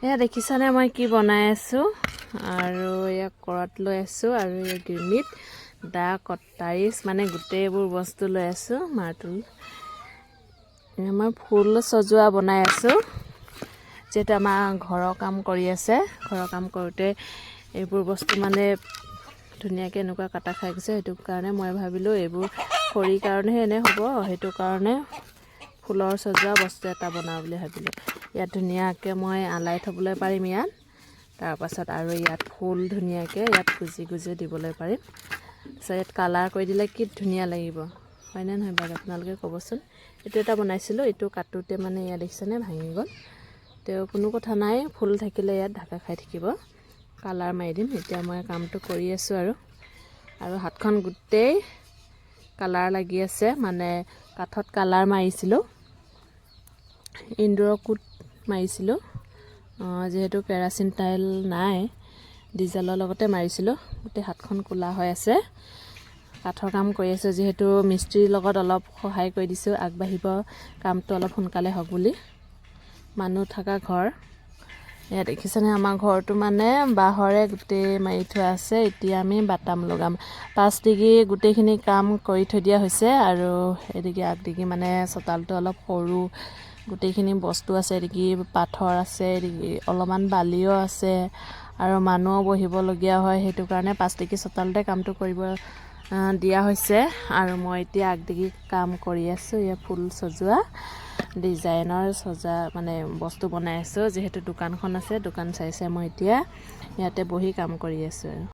এয়া দেখিছানে মই কি বনাই আছোঁ আৰু এয়া কৰাত লৈ আছোঁ আৰু এই গিমিত দা কটাৰিছ মানে গোটেইবোৰ বস্তু লৈ আছোঁ মাৰতুল মই ফুল সজোৱা বনাই আছোঁ যেটা আমাৰ ঘৰৰ কাম কৰি আছে ঘৰৰ কাম কৰোতে এইবোৰ বস্তু মানে ধুনীয়াকৈ এনেকুৱা কাটা খাই গৈছে সেইটো কাৰণে মই ভাবিলোঁ এইবোৰ খৰিৰ কাৰণেহে এনে হ'ব সেইটো কাৰণে ফুলৰ সজোৱা বস্তু এটা বনাওঁ বুলি ভাবিলোঁ ইয়াত ধুনীয়াকৈ মই আলাই থবলৈ পাৰিম ইয়াত তাৰ পাছত আৰু ইয়াত ফুল ধুনীয়াকৈ ইয়াত গুজি গুজি দিবলৈ পাৰিম তাৰপিছত ইয়াত কালাৰ কৰি দিলে কি ধুনীয়া লাগিব হয়নে নহয় বাৰু আপোনালোকে ক'বচোন এইটো এটা বনাইছিলোঁ এইটো কাটোতে মানে ইয়াত দেখিছেনে ভাঙি গ'ল তেওঁ কোনো কথা নাই ফুল থাকিলে ইয়াত ঢাকা খাই থাকিব কালাৰ মাৰি দিম এতিয়া মই কামটো কৰি আছোঁ আৰু হাতখন গোটেই কালাৰ লাগি আছে মানে কাঠত কালাৰ মাৰিছিলোঁ ইন্দুৰৰ কোট মাৰিছিলোঁ যেহেতু কেৰাচিন তেল নাই ডিজেলৰ লগতে মাৰিছিলোঁ গোটেই হাতখন ক'লা হৈ আছে কাঠৰ কাম কৰি আছোঁ যিহেতু মিস্ত্ৰীৰ লগত অলপ সহায় কৰি দিছোঁ আগবাঢ়িব কামটো অলপ সোনকালে হওক বুলি মানুহ থকা ঘৰ এয়া দেখিছেনে আমাৰ ঘৰটো মানে বাঁহৰে গোটেই মাৰি থোৱা আছে এতিয়া আমি বাটাম লগাম 5 ডিগ্ৰী গোটেইখিনি কাম কৰি থৈ দিয়া হৈছে আৰু এদিকে আগদিগি মানে চোতালটো অলপ সৰু গোটেইখিনি বস্তু আছে এদিকে পাথৰ আছে এদিকে অলপমান বালিও আছে আৰু মানুহও বহিবলগীয়া হয় সেইটো কাৰণে 5 ডিগ্ৰী চোতালতে কামটো কৰিব দিয়া হৈছে আৰু মই এতিয়া আগদিগি কাম কৰি আছোঁ ইয়া ফুল সজোৱা ডিজাইনৰ সজা মানে বস্তু বনাই আছোঁ যেহেতু দোকানখন আছে দোকান চাইছে মই এতিয়া ইয়াতে বহি কাম কৰি আছোঁ